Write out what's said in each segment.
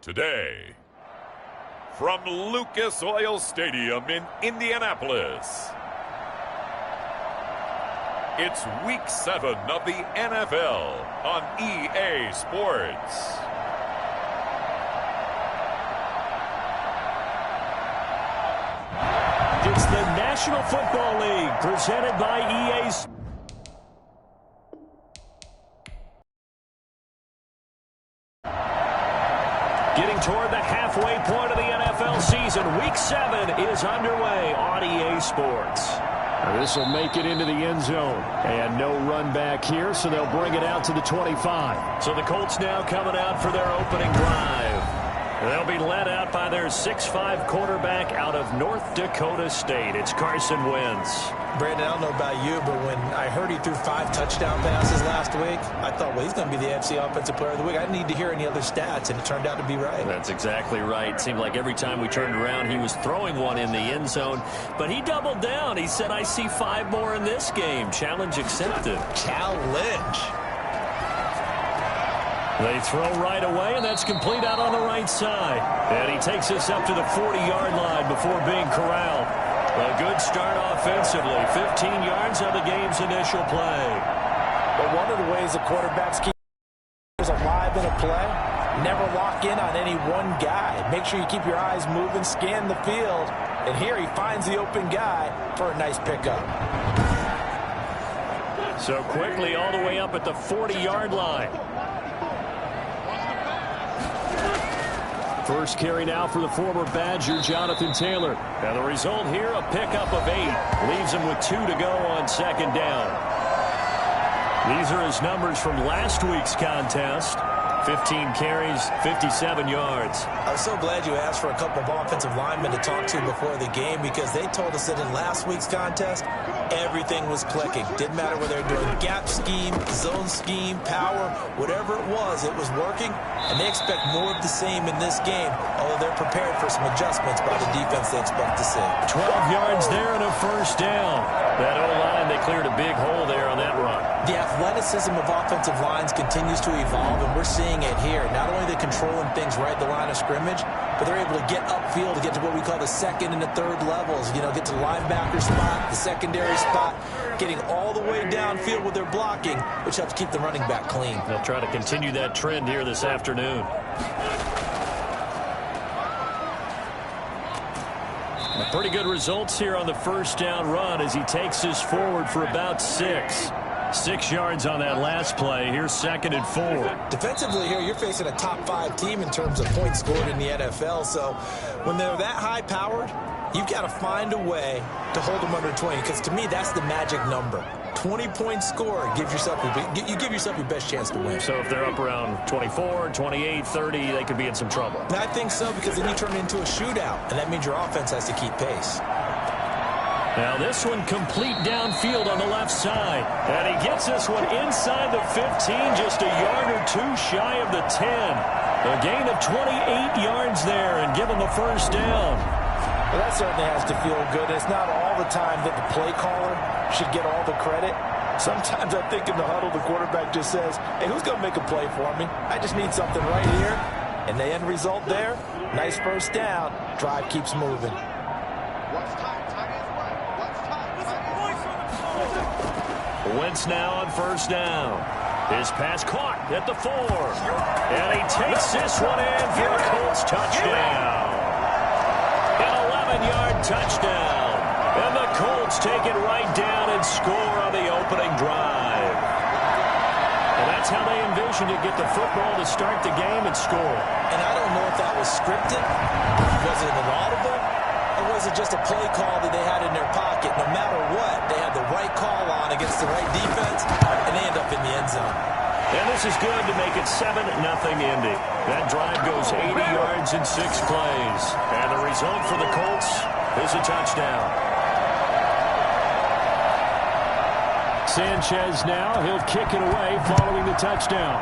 Today, from Lucas Oil Stadium in Indianapolis, it's Week 7 of the NFL on EA Sports. It's the National Football League presented by EA Sports. Getting toward the halfway point of the NFL season, Week 7 is underway on EA Sports. This will make it into the end zone. And no run back here, so they'll bring it out to the 25. So the Colts now coming out for their opening drive. They'll be led out by their 6'5" quarterback out of North Dakota State. It's Carson Wentz. Brandon, I don't know about you, but when I heard he threw 5 touchdown passes last week, I thought, well, he's going to be the AFC Offensive Player of the Week. I didn't need to hear any other stats, and it turned out to be right. That's exactly right. It seemed like every time we turned around, he was throwing one in the end zone. But he doubled down. He said, I see 5 more in this game. Challenge accepted. Challenge. They throw right away, and that's complete out on the right side. And he takes us up to the 40-yard line before being corralled. A good start offensively. 15 yards on the game's initial play. But one of the ways the quarterbacks keep alive in a play, never lock in on any one guy. Make sure you keep your eyes moving, scan the field. And here he finds the open guy for a nice pickup. So quickly all the way up at the 40-yard line. First carry now for the former Badger, Jonathan Taylor. And the result here, a pickup of 8. Leaves him with 2 to go on second down. These are his numbers from last week's contest. 15 carries, 57 yards. I was so glad you asked for a couple of offensive linemen to talk to before the game, because they told us that in last week's contest, everything was clicking. Didn't matter whether they were doing gap scheme, zone scheme, power, whatever it was working, and they expect more of the same in this game, although they're prepared for some adjustments by the defense they expect to see. 12 yards there and a first down. That O-line, they cleared a big hole there on that run. The athleticism of offensive lines continues to evolve, and we're seeing it here. Not only are they controlling things right at the line of scrimmage, but they're able to get upfield to get to what we call the second and the third levels. You know, get to the linebacker spot, the secondary spot, getting all the way downfield with their blocking, which helps keep the running back clean. They'll try to continue that trend here this afternoon. Pretty good results here on the first down run as he takes us forward for about 6. 6 yards on that last play. Here's 2nd and 4. Defensively here, you're facing a top 5 team in terms of points scored in the NFL. So when they're that high-powered, you've got to find a way to hold them under 20, because to me, that's the magic number. 20-point score, you give yourself your best chance to win. So if they're up around 24, 28, 30, they could be in some trouble. And I think so, because then you turn it into a shootout, and that means your offense has to keep pace. Now this one complete downfield on the left side. And he gets this one inside the 15, just a yard or 2 shy of the 10. A gain of 28 yards there and give him the first down. Well, that certainly has to feel good. It's not all the time that the play caller should get all the credit. Sometimes I think in the huddle, the quarterback just says, hey, who's going to make a play for me? I just need something right here. And the end result there, nice first down. Drive keeps moving. Wentz now on first down. His pass caught at the 4. And he takes this one in for a Colts touchdown. An 11-yard touchdown. And the Colts take it right down and score on the opening drive. And that's how they envisioned to get the football to start the game and score. And I don't know if that was scripted. Was it an audible? Or was it just a play call that they had in their pocket? No matter what, they had the right call on against the right defense, and they end up in the end zone. And this is good to make it 7-0 Indy. That drive goes 80 yards in 6 plays. And the result for the Colts is a touchdown. Sanchez now, he'll kick it away following the touchdown.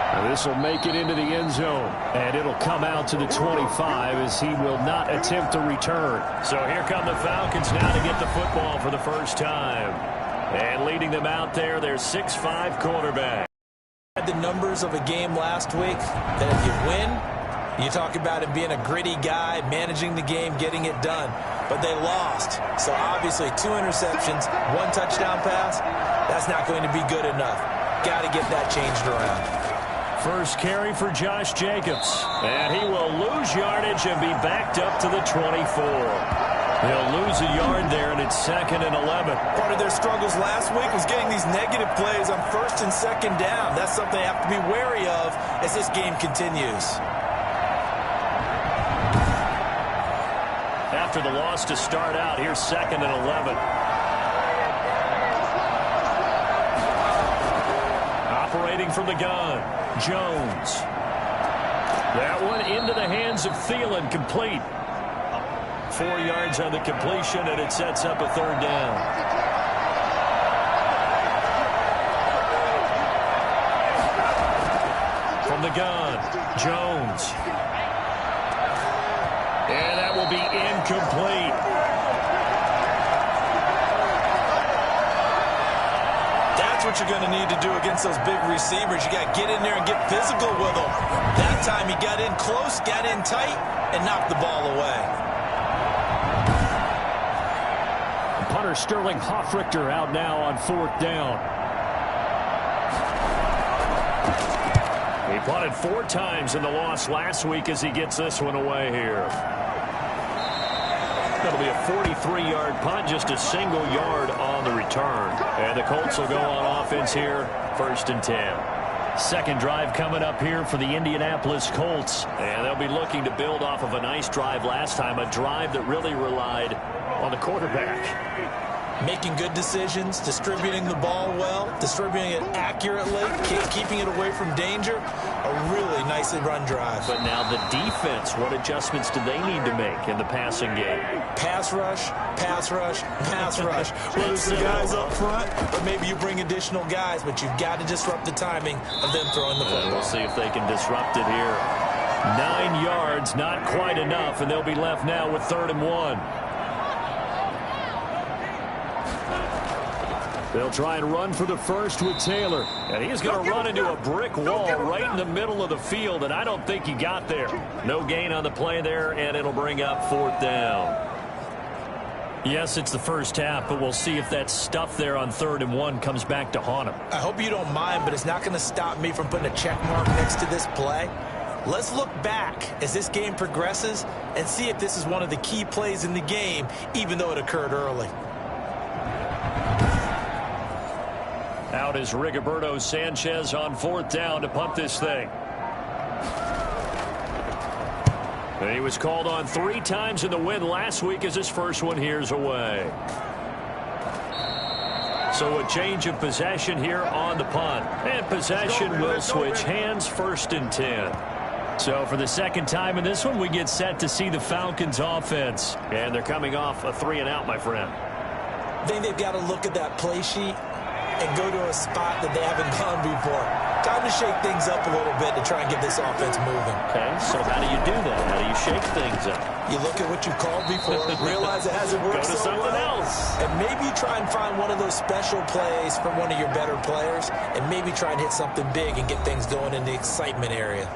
Now this will make it into the end zone, and it'll come out to the 25 as he will not attempt to return. So here come the Falcons now to get the football for the first time. And leading them out there, their 6'5" quarterback. The numbers of a game last week, that if you win, you talk about him being a gritty guy, managing the game, getting it done. But they lost. So obviously 2 interceptions, 1 touchdown pass, that's not going to be good enough. Got to get that changed around. First carry for Josh Jacobs. And he will lose yardage and be backed up to the 24. They'll lose a yard there, and it's 2nd and 11. Part of their struggles last week was getting these negative plays on 1st and 2nd down. That's something they have to be wary of as this game continues. After the loss to start out, here's 2nd and 11. Operating from the gun, Jones. That one into the hands of Thielen, complete. 4 yards on the completion, and it sets up a 3rd down. From the gun, Jones. And that will be incomplete. That's what you're going to need to do against those big receivers. You got to get in there and get physical with them. That time he got in close, got in tight, and knocked the ball away. Punter Sterling Hoffrichter out now on 4th down. He punted 4 times in the loss last week as he gets this one away here. That'll be a 43-yard punt, just a single yard on the return. And the Colts will go on offense here, 1st and 10. Second drive coming up here for the Indianapolis Colts. And they'll be looking to build off of a nice drive last time, a drive that really relied on the quarterback. Making good decisions, distributing the ball well, distributing it accurately, keeping it away from danger. A really nicely run drive. But now the defense, what adjustments do they need to make in the passing game? Pass rush, pass rush, pass rush. Whether it's the guys up front, or maybe you bring additional guys, but you've got to disrupt the timing of them throwing the football. We'll see if they can disrupt it here. 9 yards, not quite enough, and they'll be left now with 3rd and 1. They'll try and run for the first with Taylor. And he's going to run into a brick wall right in the middle of the field, and I don't think he got there. No gain on the play there, and it'll bring up 4th down. Yes, it's the first half, but we'll see if that stuff there on 3rd and 1 comes back to haunt him. I hope you don't mind, but it's not going to stop me from putting a check mark next to this play. Let's look back as this game progresses and see if this is one of the key plays in the game, even though it occurred early. Out is Rigoberto Sanchez on 4th down to punt this thing. And he was called on 3 times in the win last week as his first one here's away. So a change of possession here on the punt. And possession will switch hands, 1st and 10. So for the 2nd time in this one, we get set to see the Falcons offense. And they're coming off a 3-and-out, my friend. I think they've got to look at that play sheet and go to a spot that they haven't gone before. Time to shake things up a little bit to try and get this offense moving. Okay, so how do you do that? How do you shake things up? You look at what you called before, realize it hasn't worked so well. Go to something else. And maybe try and find one of those special plays from one of your better players, and maybe try and hit something big and get things going in the excitement area.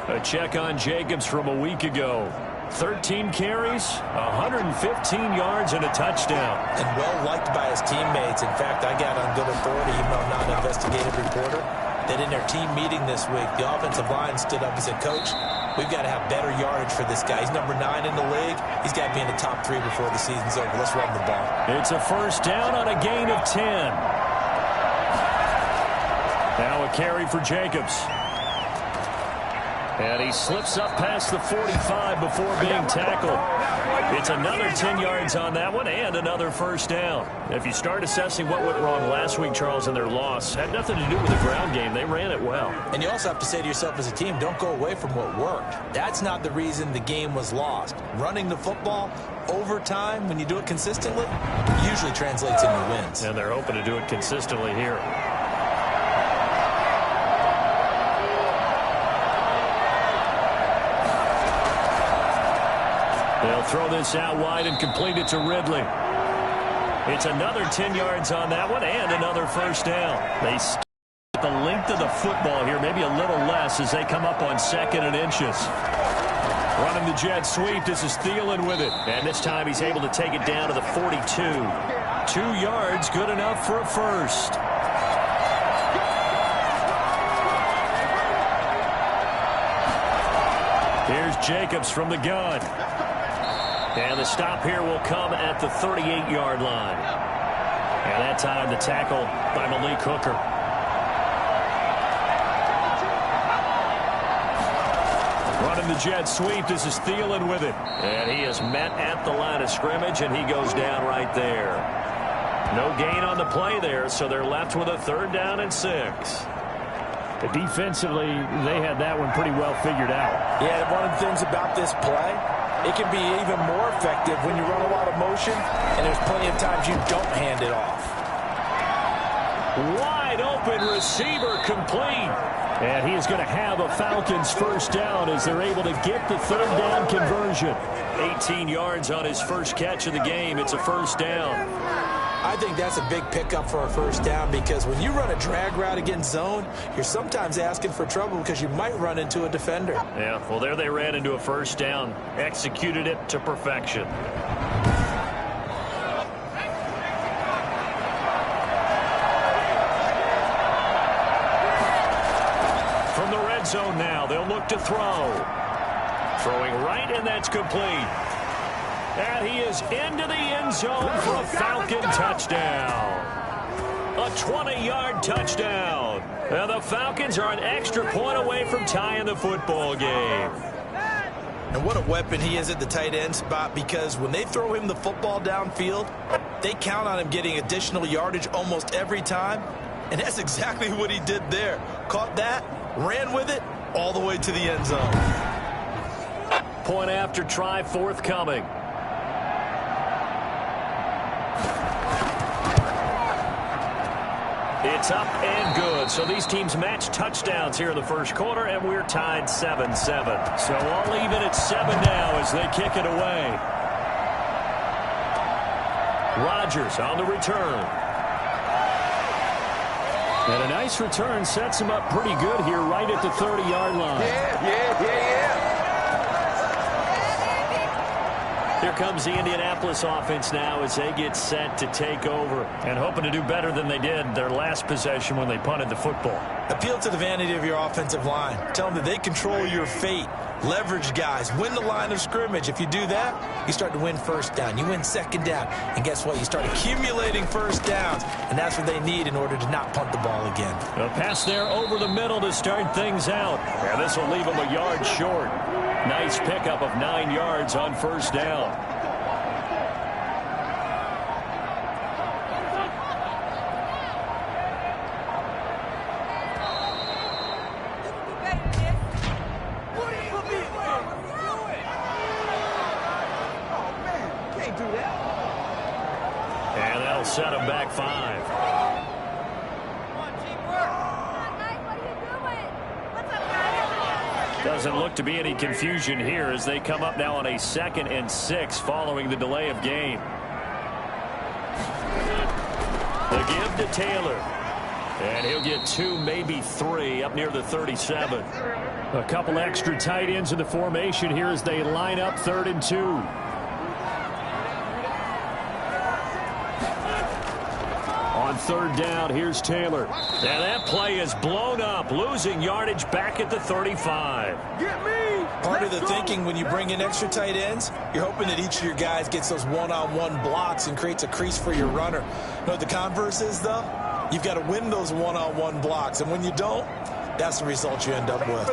A check on Jacobs from a week ago. 13 carries, 115 yards, and a touchdown. And well-liked by his teammates. In fact, I got on good authority, even though I'm not an investigative reporter, that in their team meeting this week, the offensive line stood up and said, Coach, we've got to have better yardage for this guy. He's number 9 in the league. He's got to be in the top 3 before the season's over. Let's run the ball. It's a 1st down on a gain of 10. Now a carry for Jacobs. And he slips up past the 45 before being tackled. It's another 10 yards on that one and another 1st down. If you start assessing what went wrong last week, Charles, in their loss, had nothing to do with the ground game. They ran it well. And you also have to say to yourself as a team, don't go away from what worked. That's not the reason the game was lost. Running the football over time, when you do it consistently, usually translates into wins. And they're hoping to do it consistently here. They'll throw this out wide and complete it to Ridley. It's another 10 yards on that one and another 1st down. They The length of the football here, maybe a little less as they come up on 2nd and inches. Running the jet sweep. This is Thielen with it. And this time he's able to take it down to the 42. 2 yards, good enough for a first. Here's Jacobs from the gun. And the stop here will come at the 38-yard line. And that time the tackle by Malik Hooker. Running the jet sweep. This is Thielen with it. And he is met at the line of scrimmage, and he goes down right there. No gain on the play there, so they're left with a 3rd down and 6. Defensively, they had that one pretty well figured out. Yeah, one of the things about this play, it can be even more effective when you run a lot of motion, and there's plenty of times you don't hand it off. Wide open receiver complete. And he is going to have a Falcons 1st down as they're able to get the 3rd down conversion. 18 yards on his first catch of the game. It's a 1st down. I think that's a big pickup for a 1st down because when you run a drag route against zone, you're sometimes asking for trouble because you might run into a defender. Yeah, well, there they ran into a 1st down. Executed it to perfection. From the red zone now, they'll look to throw. Throwing right, and that's complete. And he is into the end zone for a Falcon touchdown. A 20-yard touchdown. And the Falcons are an extra point away from tying the football game. And what a weapon he is at the tight end spot because when they throw him the football downfield, they count on him getting additional yardage almost every time. And that's exactly what he did there. Caught that, ran with it, all the way to the end zone. Point after try forthcoming. It's up and good. So these teams match touchdowns here in the first quarter, and we're tied 7-7. So all even at 7 now as they kick it away. Rodgers on the return. And a nice return sets him up pretty good here right at the 30-yard line. Yeah. Here comes the Indianapolis offense now as they get set to take over and hoping to do better than they did their last possession when they punted the football. Appeal to the vanity of your offensive line. Tell them that they control your fate. Leverage guys. Win the line of scrimmage. If you do that, you start to win 1st down. You win 2nd down. And guess what? You start accumulating 1st downs. And that's what they need in order to not punt the ball again. A pass there over the middle to start things out. And this will leave them a yard short. Nice pickup of 9 yards on 1st down. And that'll set them back 5. Doesn't look to be any confusion here as they come up now on a 2nd and 6 following the delay of game. The give to Taylor. And he'll get 2, maybe 3 up near the 37. A couple extra tight ends in the formation here as they line up 3rd and 2. On 3rd down, here's Taylor. And that play is blown up, losing yardage back at the 35. Part of the thinking when you bring in extra tight ends, you're hoping that each of your guys gets those one-on-one blocks and creates a crease for your runner. You know what the converse is, though? You've got to win those one-on-one blocks, and when you don't, that's the result you end up with.